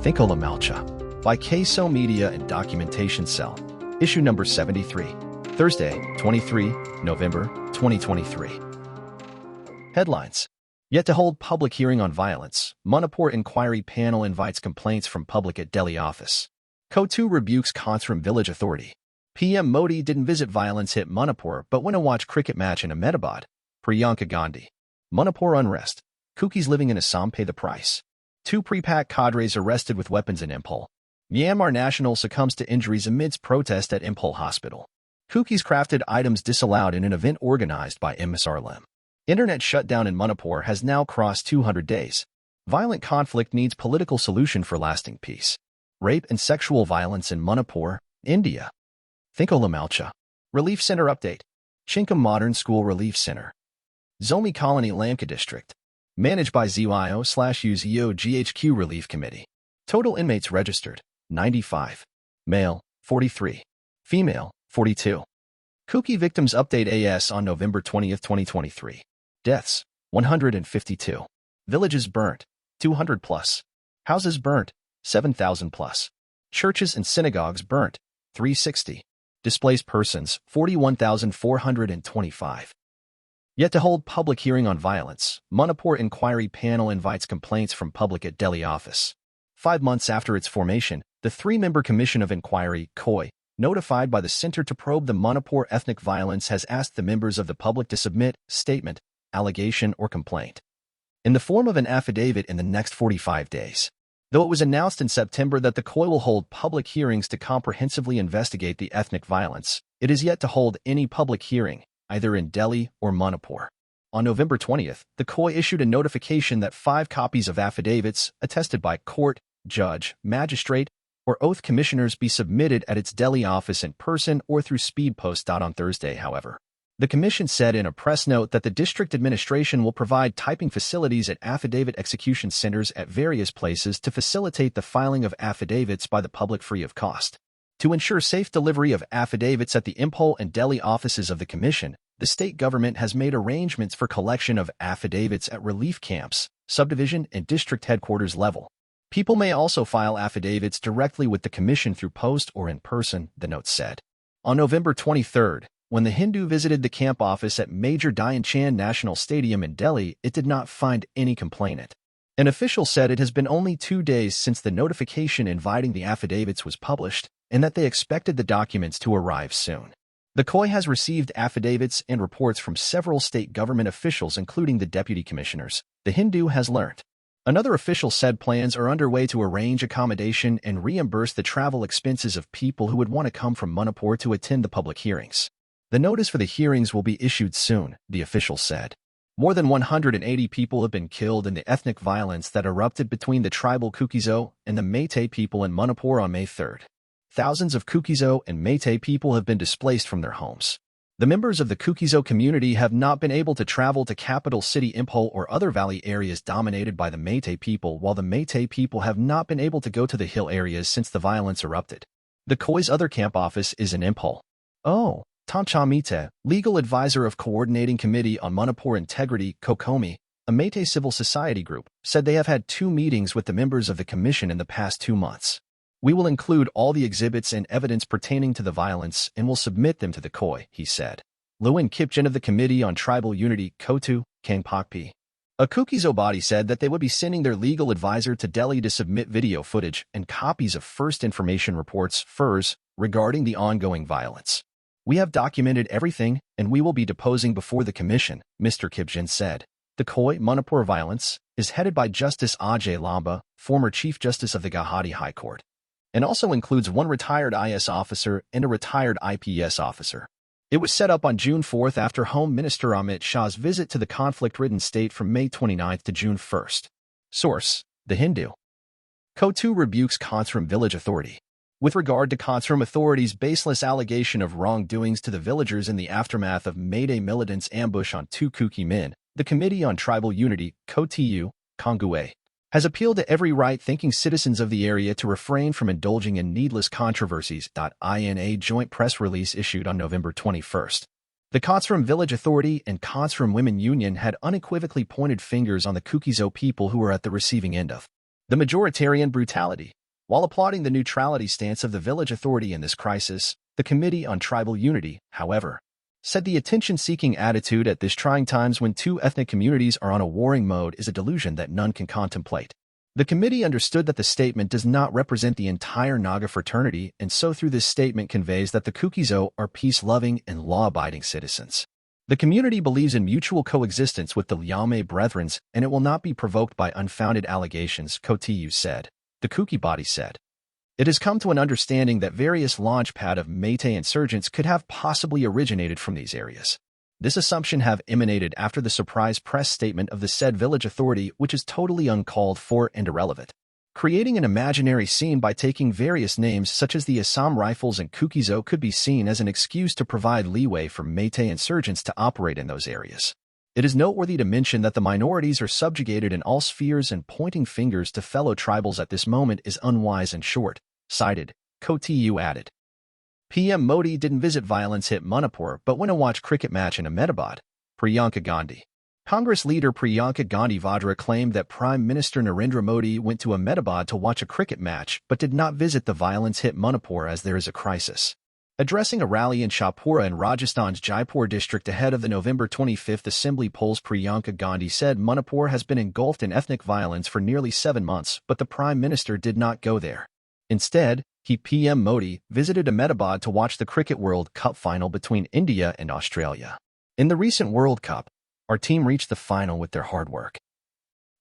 Thingkho Le Malcha by KSO Media and Documentation Cell. Issue number 73. Thursday, 23 November 2023. Headlines. Yet to hold public hearing on violence. Manipur Inquiry Panel invites complaints from public at Delhi office. Ko2 rebukes Kansram Village Authority. PM Modi didn't visit violence-hit Manipur but went to watch cricket match in Ahmedabad. Priyanka Gandhi. Manipur unrest. Cookies living in Assam pay the price. 2 pre-pack cadres arrested with weapons in Impole. Myanmar national succumbs to injuries amidst protest at Impole Hospital. Cookies crafted items disallowed in an event organized by MSRLM. Internet shutdown in Manipur has now crossed 200 days. Violent conflict needs political solution for lasting peace. Rape and sexual violence in Manipur, India. Thingkho Le Malcha. Relief Center update. Chinkham Modern School Relief Center. Zomi Colony Lamka District. Managed by ZYO/UZO GHQ Relief Committee. Total inmates registered, 95. Male, 43. Female, 42. Cookie victims update AS on November 20, 2023. Deaths, 152. Villages burnt, 200 plus. Houses burnt, 7,000 plus. Churches and synagogues burnt, 360. Displaced persons, 41,425. Yet to hold public hearing on violence. Manipur Inquiry Panel invites complaints from public at Delhi office. 5 months after its formation, the 3-member Commission of Inquiry, COI, notified by the Center to Probe the Manipur Ethnic Violence, has asked the members of the public to submit statement, allegation, or complaint in the form of an affidavit in the next 45 days. Though it was announced in September that the COI will hold public hearings to comprehensively investigate the ethnic violence, it is yet to hold any public hearing, either in Delhi or Manipur. On November 20th, the COI issued a notification that 5 copies of affidavits attested by court, judge, magistrate, or oath commissioners be submitted at its Delhi office in person or through speed post. On Thursday, however, the commission said in a press note that the district administration will provide typing facilities at affidavit execution centers at various places to facilitate the filing of affidavits by the public free of cost. To ensure safe delivery of affidavits at the Impole and Delhi offices of the Commission, the state government has made arrangements for collection of affidavits at relief camps, subdivision, and district headquarters level. People may also file affidavits directly with the Commission through post or in person, the note said. On November 23rd, when the Hindu visited the camp office at Major Dhyan Chand National Stadium in Delhi, it did not find any complainant. An official said it has been only 2 days since the notification inviting the affidavits was published, and that they expected the documents to arrive soon. The COI has received affidavits and reports from several state government officials, including the deputy commissioners, the Hindu has learned. Another official said plans are underway to arrange accommodation and reimburse the travel expenses of people who would want to come from Manipur to attend the public hearings. The notice for the hearings will be issued soon, the official said. More than 180 people have been killed in the ethnic violence that erupted between the tribal Kukizo and the Meitei people in Manipur on May 3rd. Thousands of Kukizo and Meitei people have been displaced from their homes. The members of the Kukizo community have not been able to travel to capital city Impole or other valley areas dominated by the Meitei people, while the Meitei people have not been able to go to the hill areas since the violence erupted. The COI's other camp office is in Impole. Tanchamite, legal advisor of Coordinating Committee on Manipur Integrity, Kokomi, a Meitei civil society group, said they have had 2 meetings with the members of the commission in the past 2 months. We will include all the exhibits and evidence pertaining to the violence and will submit them to the COI, he said. Lewin Kipchen of the Committee on Tribal Unity, Ko2, Kangpokpi. A Kukizo body said that they would be sending their legal advisor to Delhi to submit video footage and copies of First Information Reports, FIRS, regarding the ongoing violence. We have documented everything, and we will be deposing before the commission, Mr. Kipchen said. The COI Manipur violence is headed by Justice Ajay Lamba, former Chief Justice of the Guwahati High Court, and also includes 1 retired IS officer and a retired IPS officer. It was set up on June 4th after Home Minister Amit Shah's visit to the conflict-ridden state from May 29th to June 1st. Source: The Hindu. Ko2 rebukes Kansram Village Authority. With regard to Kansram Authority's baseless allegation of wrongdoings to the villagers in the aftermath of Meitei militants' ambush on 2 Kuki men, the Committee on Tribal Unity, Ko2, Kongue, has appealed to every right-thinking citizens of the area to refrain from indulging in needless controversies. In a joint press release issued on November 21st, the Kansram Village Authority and Kansram Women Union had unequivocally pointed fingers on the Kukizo people who were at the receiving end of the majoritarian brutality. While applauding the neutrality stance of the village authority in this crisis, the Committee on Tribal Unity, however, said the attention-seeking attitude at this trying times when two ethnic communities are on a warring mode is a delusion that none can contemplate. The committee understood that the statement does not represent the entire Naga fraternity, and so through this statement conveys that the Kukizo are peace-loving and law-abiding citizens. The community believes in mutual coexistence with the Liame Brethrens, and it will not be provoked by unfounded allegations, Kotiyu said. The Kuki body said. It has come to an understanding that various launchpad of Meitei insurgents could have possibly originated from these areas. This assumption have emanated after the surprise press statement of the said village authority, which is totally uncalled for and irrelevant. Creating an imaginary scene by taking various names such as the Assam Rifles and Kukizo could be seen as an excuse to provide leeway for Meitei insurgents to operate in those areas. It is noteworthy to mention that the minorities are subjugated in all spheres, and pointing fingers to fellow tribals at this moment is unwise and short-sighted, Kotiyu added. PM Modi didn't visit violence-hit Manipur but went to watch cricket match in Ahmedabad, Priyanka Gandhi. Congress leader Priyanka Gandhi Vadra claimed that Prime Minister Narendra Modi went to Ahmedabad to watch a cricket match but did not visit the violence-hit Manipur as there is a crisis. Addressing a rally in Shahpura in Rajasthan's Jaipur district ahead of the November 25th Assembly polls, Priyanka Gandhi said Manipur has been engulfed in ethnic violence for nearly 7 months, but the Prime Minister did not go there. Instead, PM Modi visited Ahmedabad to watch the Cricket World Cup final between India and Australia. In the recent World Cup, our team reached the final with their hard work.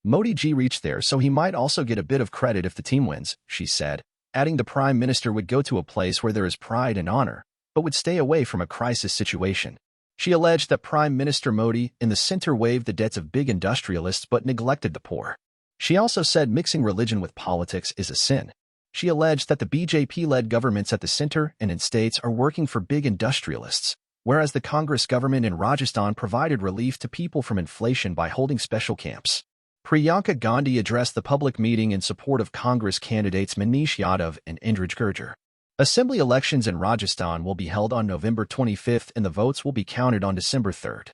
Modi ji reached there so he might also get a bit of credit if the team wins, she said, adding the Prime Minister would go to a place where there is pride and honor, but would stay away from a crisis situation. She alleged that Prime Minister Modi in the center waived the debts of big industrialists but neglected the poor. She also said mixing religion with politics is a sin. She alleged that the BJP-led governments at the center and in states are working for big industrialists, whereas the Congress government in Rajasthan provided relief to people from inflation by holding special camps. Priyanka Gandhi addressed the public meeting in support of Congress candidates Manish Yadav and Indraj Gurjar. Assembly elections in Rajasthan will be held on November 25th and the votes will be counted on December 3rd.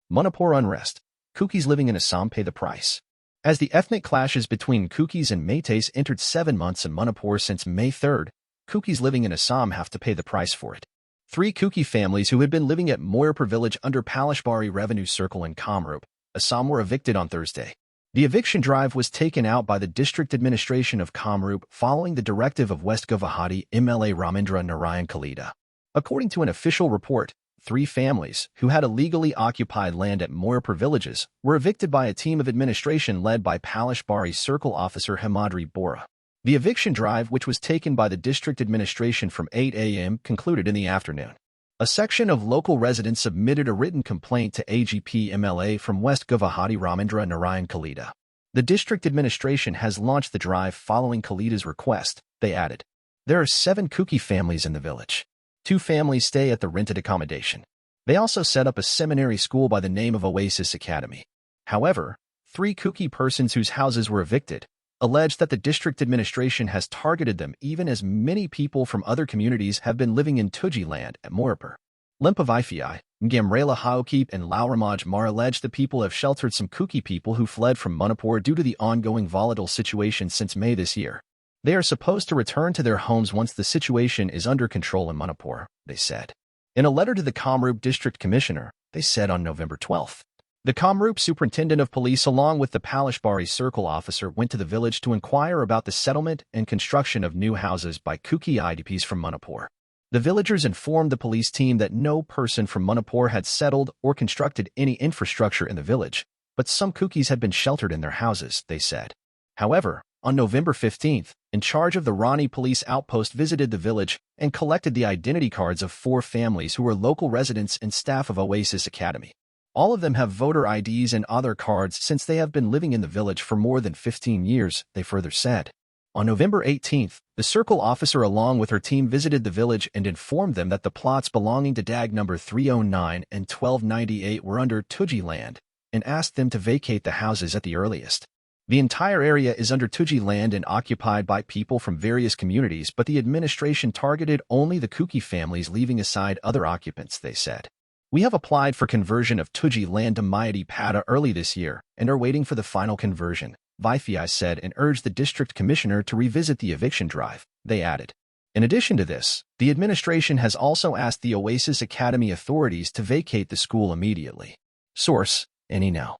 Manipur unrest. Kukis living in Assam pay the price. As the ethnic clashes between Kukis and Meiteis entered 7 months in Manipur since May 3rd, Kukis living in Assam have to pay the price for it. 3 Kuki families who had been living at Moirpur village under Palishbari Revenue Circle in Kamrup, Assam were evicted on Thursday. The eviction drive was taken out by the district administration of Kamrup following the directive of West Guwahati MLA Ramendra Narayan Kalida. According to an official report, 3 families, who had illegally occupied land at Moirpur villages, were evicted by a team of administration led by Palishbari Circle Officer Himadri Bora. The eviction drive, which was taken by the district administration from 8 a.m., concluded in the afternoon. A section of local residents submitted a written complaint to AGP MLA from West Guwahati Ramendra Narayan Kalida. The district administration has launched the drive following Kalida's request, they added. There are 7 Kuki families in the village. 2 families stay at the rented accommodation. They also set up a seminary school by the name of Oasis Academy. However, 3 Kuki persons whose houses were evicted alleged that the district administration has targeted them even as many people from other communities have been living in Tuji land at Moirpur. Limpavifei, Ngamrela Haokip and Lauramaj Mar alleged the people have sheltered some Kuki people who fled from Manipur due to the ongoing volatile situation since May this year. They are supposed to return to their homes once the situation is under control in Manipur, they said. In a letter to the Kamrup District Commissioner, they said on November 12th. The Kamrup Superintendent of Police along with the Palishbari Circle Officer went to the village to inquire about the settlement and construction of new houses by Kuki IDPs from Manipur. The villagers informed the police team that no person from Manipur had settled or constructed any infrastructure in the village, but some Kukis had been sheltered in their houses, they said. However, on November 15th, in charge of the Rani police outpost visited the village and collected the identity cards of 4 families who were local residents and staff of Oasis Academy. All of them have voter IDs and Aadhaar cards since they have been living in the village for more than 15 years, they further said. On November 18th, the circle officer along with her team visited the village and informed them that the plots belonging to DAG number 309 and 1298 were under Tuji land and asked them to vacate the houses at the earliest. The entire area is under Tuji land and occupied by people from various communities, but the administration targeted only the Kuki families, leaving aside other occupants, they said. We have applied for conversion of Tuji land to Mayadi Pada early this year and are waiting for the final conversion, VIFI said, and urged the district commissioner to revisit the eviction drive, they added. In addition to this, the administration has also asked the Oasis Academy authorities to vacate the school immediately. Source: NE-Now.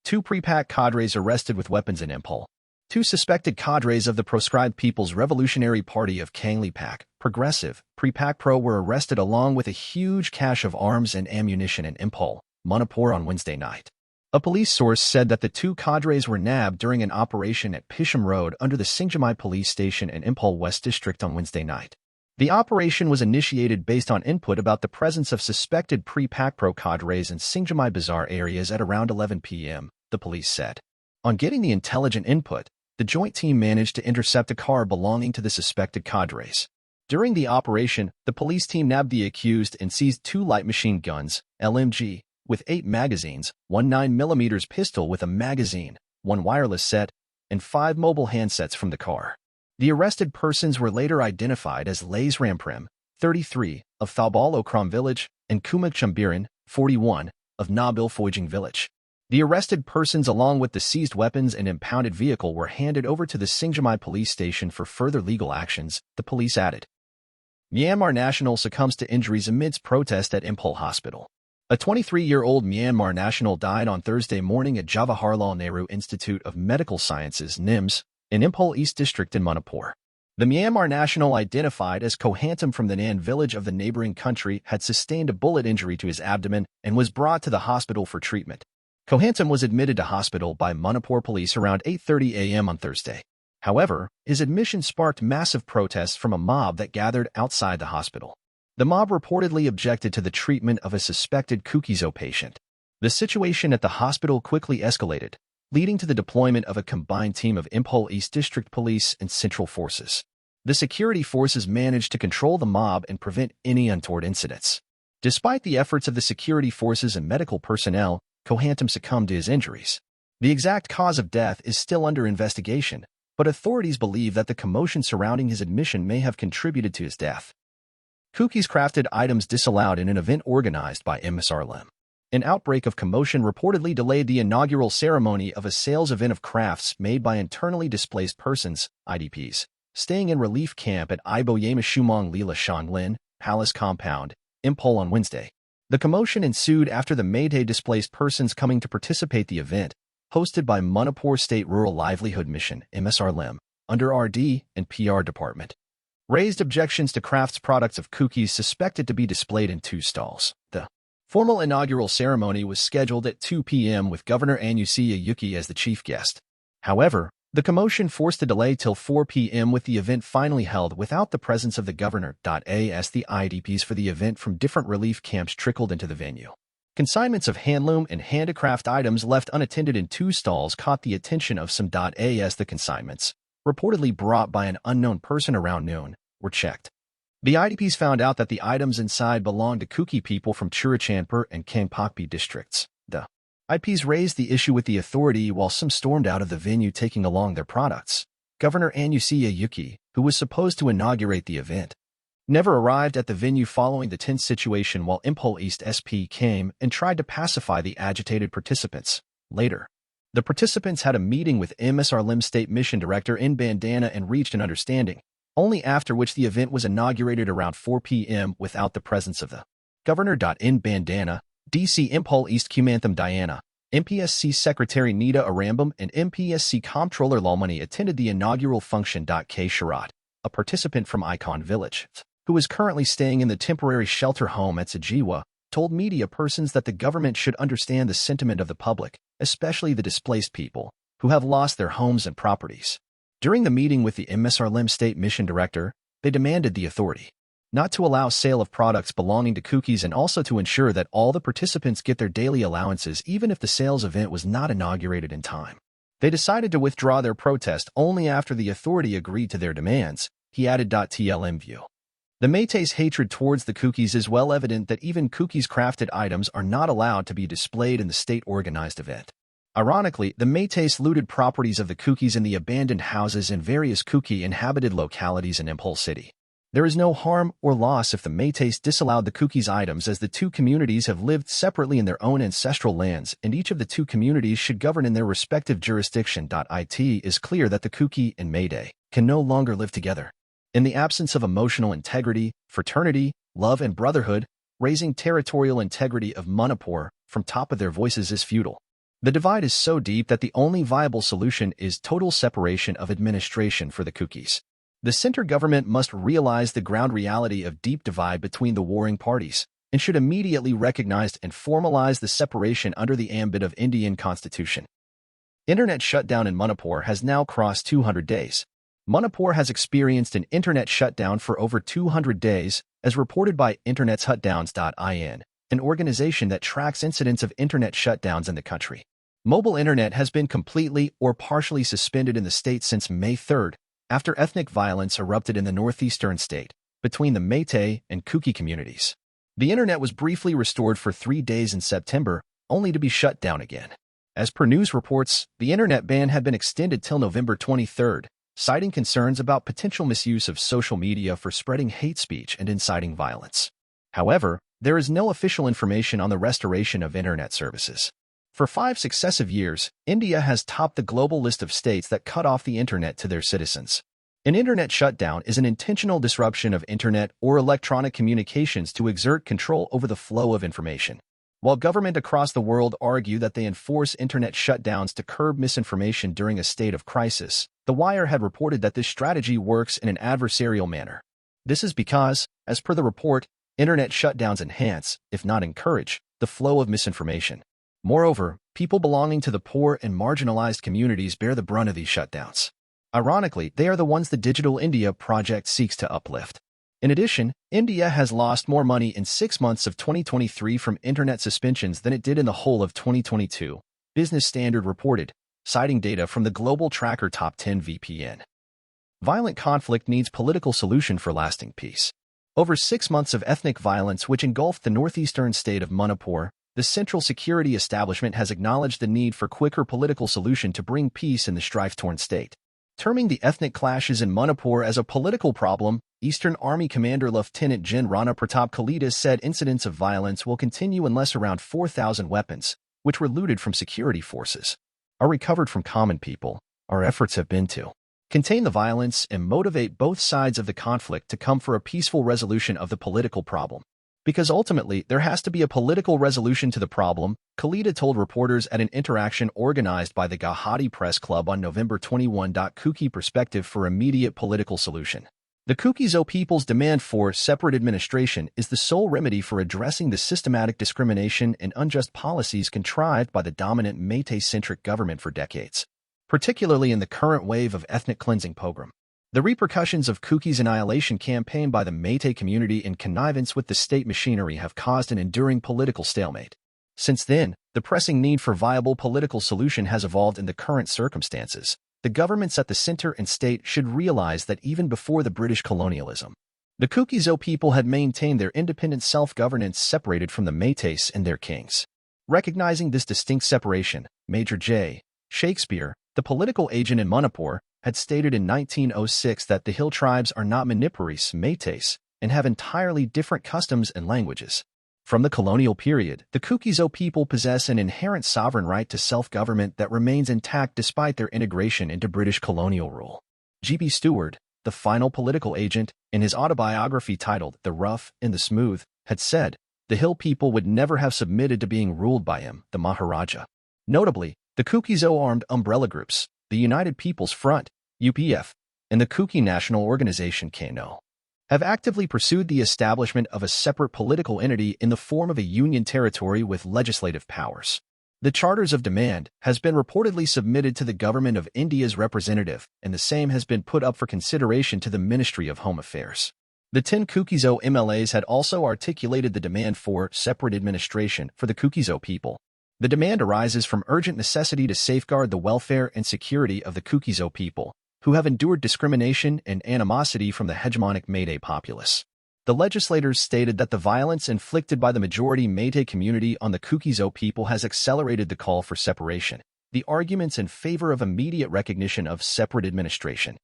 2 pre-pack cadres arrested with weapons in Impol. 2 suspected cadres of the proscribed People's Revolutionary Party of Kangli Progressive, Pre-Pack Pro were arrested along with a huge cache of arms and ammunition in Impol, Manipur on Wednesday night. A police source said that the 2 cadres were nabbed during an operation at Pisham Road under the Singjamai police station in Impol West District on Wednesday night. The operation was initiated based on input about the presence of suspected pre-Pack Pro cadres in Singjamai Bazaar areas at around 11 p.m., the police said. On getting the intelligent input, the joint team managed to intercept a car belonging to the suspected cadres. During the operation, the police team nabbed the accused and seized 2 light machine guns, LMG, with 8 magazines, 1 9mm pistol with a magazine, 1 wireless set, and 5 mobile handsets from the car. The arrested persons were later identified as Lays Ramprem, 33, of Thaubal Okram village, and Kumuk Chambiran, 41, of Nabil Foijing village. The arrested persons along with the seized weapons and impounded vehicle were handed over to the Singjamai police station for further legal actions, the police added. Myanmar national succumbs to injuries amidst protest at Impol Hospital. A 23-year-old Myanmar national died on Thursday morning at Jawaharlal Nehru Institute of Medical Sciences (NIMS) in Impol East District in Manipur. The Myanmar national, identified as Kohantam from the Nan village of the neighboring country, had sustained a bullet injury to his abdomen and was brought to the hospital for treatment. Kohantam was admitted to hospital by Manipur police around 8:30 a.m. on Thursday. However, his admission sparked massive protests from a mob that gathered outside the hospital. The mob reportedly objected to the treatment of a suspected Kukizo patient. The situation at the hospital quickly escalated, leading to the deployment of a combined team of Impol East District Police and Central Forces. The security forces managed to control the mob and prevent any untoward incidents. Despite the efforts of the security forces and medical personnel, Kohantam succumbed to his injuries. The exact cause of death is still under investigation, but authorities believe that the commotion surrounding his admission may have contributed to his death. Cookies crafted items disallowed in an event organized by MSRLM. An outbreak of commotion reportedly delayed the inaugural ceremony of a sales event of crafts made by internally displaced persons, IDPs, staying in relief camp at Ibo Yema Shumong Lila Shanglin Palace Compound, Impol on Wednesday. The commotion ensued after the Meitei displaced persons coming to participate the event, hosted by Manipur State Rural Livelihood Mission, MSRLM, under RD and PR Department, raised objections to crafts products of cookies suspected to be displayed in 2 stalls. The formal inaugural ceremony was scheduled at 2 p.m. with Governor Anusia Yuki as the chief guest. However, the commotion forced a delay till 4 p.m. with the event finally held without the presence of the governor. As the IDPs for the event from different relief camps trickled into the venue. Consignments of handloom and handicraft items left unattended in 2 stalls caught the attention of some. As the consignments, reportedly brought by an unknown person around noon, were checked. The IDPs found out that the items inside belonged to Kuki people from Churachandpur and Kangpokpi districts. The IDPs raised the issue with the authority while some stormed out of the venue taking along their products. Governor Anusia Yuki, who was supposed to inaugurate the event, never arrived at the venue following the tense situation while Impol East SP came and tried to pacify the agitated participants. Later, the participants had a meeting with MSRLM State Mission Director in Bandana and reached an understanding, only after which the event was inaugurated around 4 p.m. without the presence of the governor. In Bandana, DC Impol East Kumantham Diana, MPSC Secretary Nita Arambam and MPSC Comptroller Lalmani attended the inaugural function. K. Sharat, a participant from Icon Village, who is currently staying in the temporary shelter home at Sajiwa, told media persons that the government should understand the sentiment of the public, especially the displaced people, who have lost their homes and properties. During the meeting with the MSRLM State Mission Director, they demanded the authority not to allow sale of products belonging to cookies and also to ensure that all the participants get their daily allowances even if the sales event was not inaugurated in time. They decided to withdraw their protest only after the authority agreed to their demands, he added. TLM view. The Meitei's hatred towards the cookies is well evident that even cookies crafted items are not allowed to be displayed in the state-organized event. Ironically, the Meitei's looted properties of the cookies in the abandoned houses in various Kuki-inhabited localities in Impol City. There is no harm or loss if the Métis disallowed the Kuki's items, as the two communities have lived separately in their own ancestral lands and each of the two communities should govern in their respective jurisdiction. It is clear that the Kuki and Métis can no longer live together. In the absence of emotional integrity, fraternity, love and brotherhood, raising territorial integrity of Manipur from top of their voices is futile. The divide is so deep that the only viable solution is total separation of administration for the Kukis. The center government must realize the ground reality of deep divide between the warring parties and should immediately recognize and formalize the separation under the ambit of Indian constitution. Internet shutdown in Manipur has now crossed 200 days. Manipur has experienced an internet shutdown for over 200 days, as reported by InternetShutdowns.in, an organization that tracks incidents of internet shutdowns in the country. Mobile internet has been completely or partially suspended in the state since May 3rd, after ethnic violence erupted in the northeastern state between the Métis and Kuki communities. The internet was briefly restored for 3 days in September, only to be shut down again. As per news reports, the internet ban had been extended till November 23rd, citing concerns about potential misuse of social media for spreading hate speech and inciting violence. However, there is no official information on the restoration of internet services. For 5 successive years, India has topped the global list of states that cut off the internet to their citizens. An internet shutdown is an intentional disruption of internet or electronic communications to exert control over the flow of information. While governments across the world argue that they enforce internet shutdowns to curb misinformation during a state of crisis, The Wire had reported that this strategy works in an adversarial manner. This is because, as per the report, internet shutdowns enhance, if not encourage, the flow of misinformation. Moreover, people belonging to the poor and marginalized communities bear the brunt of these shutdowns. Ironically, they are the ones the Digital India project seeks to uplift. In addition, India has lost more money in 6 months of 2023 from internet suspensions than it did in the whole of 2022, Business Standard reported, citing data from the global tracker Top 10 VPN. Violent conflict needs political solution for lasting peace. Over 6 months of ethnic violence which engulfed the northeastern state of Manipur, the central security establishment has acknowledged the need for quicker political solution to bring peace in the strife-torn state. Terming the ethnic clashes in Manipur as a political problem, Eastern Army Commander Lieutenant Gen Rana Pratap Kalita said incidents of violence will continue unless around 4,000 weapons, which were looted from security forces, are recovered from common people. Our efforts have been to contain the violence and motivate both sides of the conflict to come for a peaceful resolution of the political problem. Because ultimately, there has to be a political resolution to the problem, Kalita told reporters at an interaction organized by the Guwahati Press Club on November 21. Kuki perspective for immediate political solution. The Kuki-Zo people's demand for separate administration is the sole remedy for addressing the systematic discrimination and unjust policies contrived by the dominant Métis-centric government for decades, particularly in the current wave of ethnic cleansing pogrom. The repercussions of Kuki's annihilation campaign by the Métis community in connivance with the state machinery have caused an enduring political stalemate. Since then, the pressing need for viable political solution has evolved in the current circumstances. The governments at the center and state should realize that even before the British colonialism, the Kuki-Zo people had maintained their independent self-governance separated from the Métis and their kings. Recognizing this distinct separation, Major J. Shakespeare, the political agent in Manipur, had stated in 1906 that the hill tribes are not Manipuris, Métis, and have entirely different customs and languages. From the colonial period, the Kuki-Zo people possess an inherent sovereign right to self-government that remains intact despite their integration into British colonial rule. G.B. Stewart, the final political agent, in his autobiography titled The Rough and the Smooth, had said, the hill people would never have submitted to being ruled by him, the Maharaja. Notably, the Kuki-Zo armed umbrella groups, the United People's Front, UPF, and the Kuki National Organization KNO, have actively pursued the establishment of a separate political entity in the form of a union territory with legislative powers. The Charters of Demand has been reportedly submitted to the Government of India's representative, and the same has been put up for consideration to the Ministry of Home Affairs. The 10 Kuki-Zo MLAs had also articulated the demand for separate administration for the Kuki-Zo people. The demand arises from urgent necessity to safeguard the welfare and security of the Kuki-Zo people, who have endured discrimination and animosity from the hegemonic Métis populace. The legislators stated that the violence inflicted by the majority Métis community on the Kuki-Zo people has accelerated the call for separation. The arguments in favor of immediate recognition of separate administration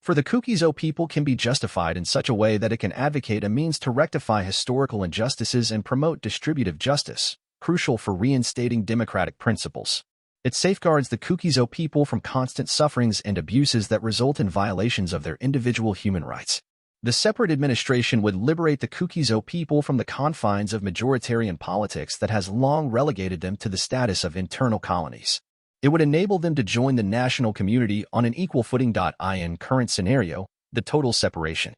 For the Kuki-Zo people can be justified in such a way that it can advocate a means to rectify historical injustices and promote distributive justice, crucial for reinstating democratic principles. It safeguards the Kuki-Zo people from constant sufferings and abuses that result in violations of their individual human rights. The separate administration would liberate the Kuki-Zo people from the confines of majoritarian politics that has long relegated them to the status of internal colonies. It would enable them to join the national community on an equal footing. In current scenario, the total separation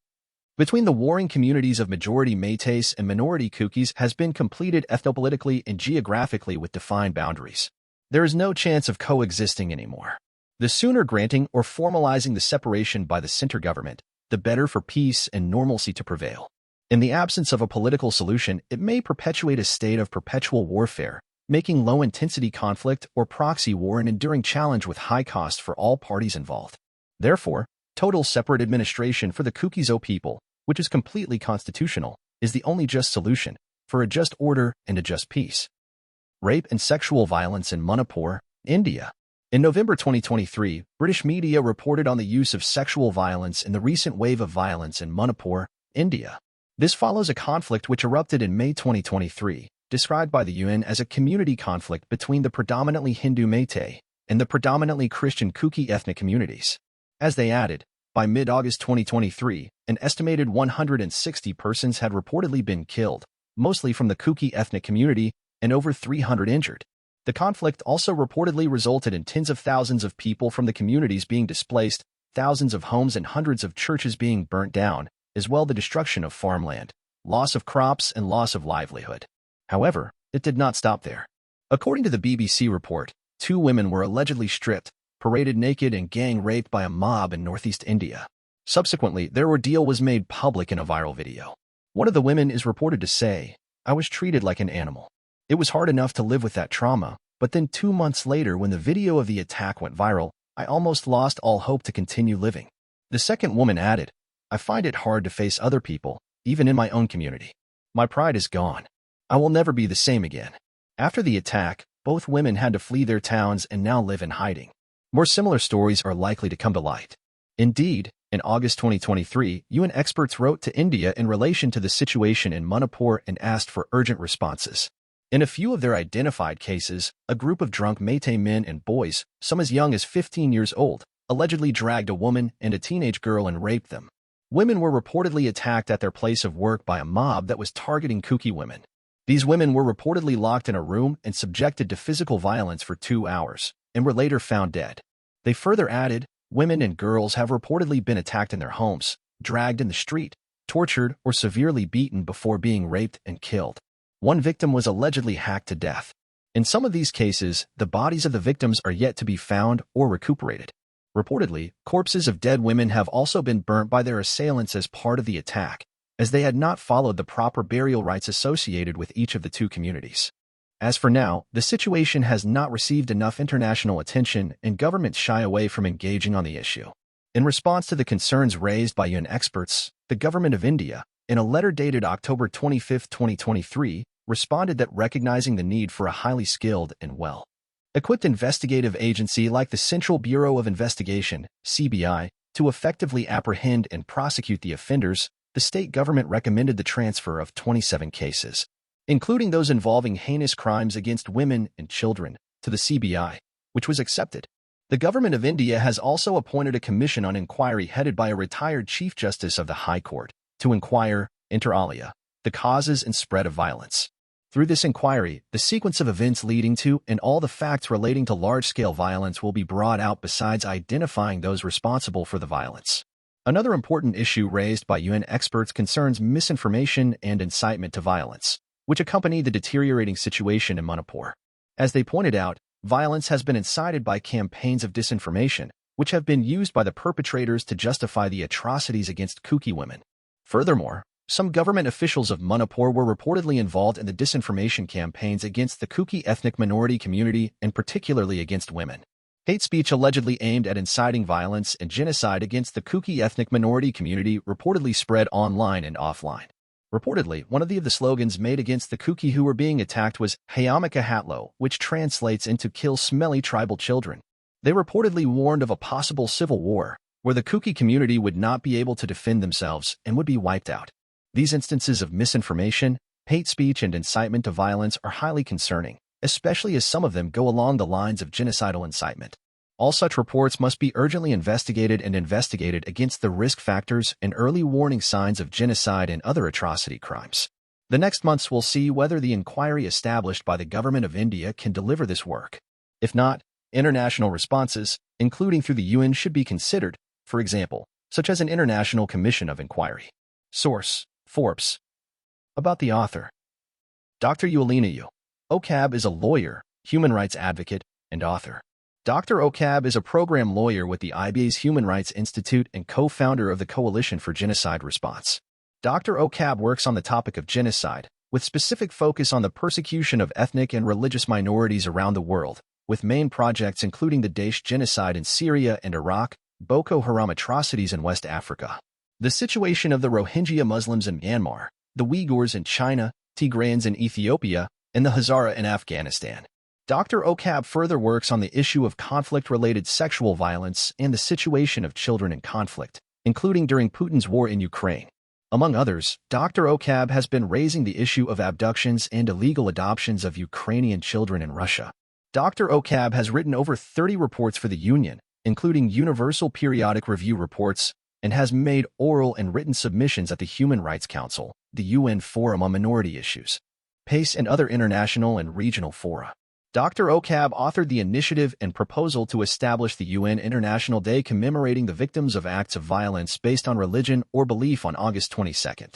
between the warring communities of majority Métis and minority Kukis has been completed ethnopolitically and geographically with defined boundaries. There is no chance of coexisting anymore. The sooner granting or formalizing the separation by the center government, the better for peace and normalcy to prevail. In the absence of a political solution, it may perpetuate a state of perpetual warfare, making low-intensity conflict or proxy war an enduring challenge with high cost for all parties involved. Therefore, total separate administration for the Kuki-Zo people, which is completely constitutional, is the only just solution for a just order and a just peace. Rape and sexual violence in Manipur, India. In November 2023, British media reported on the use of sexual violence in the recent wave of violence in Manipur, India. This follows a conflict which erupted in May 2023, described by the UN as a community conflict between the predominantly Hindu Métis and the predominantly Christian Kuki ethnic communities. As they added, by mid-August 2023, an estimated 160 persons had reportedly been killed, mostly from the Kuki ethnic community, and over 300 injured. The conflict also reportedly resulted in tens of thousands of people from the communities being displaced, thousands of homes and hundreds of churches being burnt down, as well as the destruction of farmland, loss of crops, and loss of livelihood. However, it did not stop there. According to the BBC report, 2 women were allegedly stripped, paraded naked, and gang-raped by a mob in northeast India. Subsequently, their ordeal was made public in a viral video. One of the women is reported to say, "I was treated like an animal. It was hard enough to live with that trauma, but then 2 months later when the video of the attack went viral, I almost lost all hope to continue living." The second woman added, "I find it hard to face other people, even in my own community. My pride is gone. I will never be the same again." After the attack, both women had to flee their towns and now live in hiding. More similar stories are likely to come to light. Indeed, in August 2023, UN experts wrote to India in relation to the situation in Manipur and asked for urgent responses. In a few of their identified cases, a group of drunk Métis men and boys, some as young as 15 years old, allegedly dragged a woman and a teenage girl and raped them. Women were reportedly attacked at their place of work by a mob that was targeting Kuki women. These women were reportedly locked in a room and subjected to physical violence for 2 hours, and were later found dead. They further added, women and girls have reportedly been attacked in their homes, dragged in the street, tortured, or severely beaten before being raped and killed. One victim was allegedly hacked to death. In some of these cases, the bodies of the victims are yet to be found or recuperated. Reportedly, corpses of dead women have also been burnt by their assailants as part of the attack, as they had not followed the proper burial rites associated with each of the 2 communities. As for now, the situation has not received enough international attention and governments shy away from engaging on the issue. In response to the concerns raised by UN experts, the government of India, in a letter dated October 25, 2023, responded that recognizing the need for a highly skilled and well-equipped investigative agency like the Central Bureau of Investigation, CBI, to effectively apprehend and prosecute the offenders, the state government recommended the transfer of 27 cases, including those involving heinous crimes against women and children, to the CBI, which was accepted. The government of India has also appointed a commission on inquiry headed by a retired Chief Justice of the High Court to inquire, inter alia, the causes and spread of violence. Through this inquiry, the sequence of events leading to and all the facts relating to large-scale violence will be brought out besides identifying those responsible for the violence. Another important issue raised by UN experts concerns misinformation and incitement to violence, which accompany the deteriorating situation in Manipur. As they pointed out, violence has been incited by campaigns of disinformation, which have been used by the perpetrators to justify the atrocities against Kuki women. Furthermore, some government officials of Manipur were reportedly involved in the disinformation campaigns against the Kuki ethnic minority community and particularly against women. Hate speech allegedly aimed at inciting violence and genocide against the Kuki ethnic minority community reportedly spread online and offline. Reportedly, one of the slogans made against the Kuki who were being attacked was Hayamika Hatlo, which translates into kill smelly tribal children. They reportedly warned of a possible civil war, where the Kuki community would not be able to defend themselves and would be wiped out. These instances of misinformation, hate speech, and incitement to violence are highly concerning, especially as some of them go along the lines of genocidal incitement. All such reports must be urgently investigated against the risk factors and early warning signs of genocide and other atrocity crimes. The next months will see whether the inquiry established by the government of India can deliver this work. If not, international responses, including through the UN, should be considered, for example, such as an international commission of inquiry. Source: Forbes. About the author. Dr. Yuelina Haokip is a lawyer, human rights advocate, and author. Dr. Haokip is a program lawyer with the IBA's Human Rights Institute and co-founder of the Coalition for Genocide Response. Dr. Haokip works on the topic of genocide, with specific focus on the persecution of ethnic and religious minorities around the world, with main projects including the Daesh genocide in Syria and Iraq, Boko Haram atrocities in West Africa, the situation of the Rohingya Muslims in Myanmar, the Uyghurs in China, Tigrayans in Ethiopia, and the Hazara in Afghanistan. Dr. Haokip further works on the issue of conflict-related sexual violence and the situation of children in conflict, including during Putin's war in Ukraine. Among others, Dr. Haokip has been raising the issue of abductions and illegal adoptions of Ukrainian children in Russia. Dr. Haokip has written over 30 reports for the Union, including Universal Periodic Review reports, and has made oral and written submissions at the Human Rights Council, the UN Forum on Minority Issues, PACE, and other international and regional fora. Dr. Haokip authored the initiative and proposal to establish the UN International Day commemorating the victims of acts of violence based on religion or belief on August 22.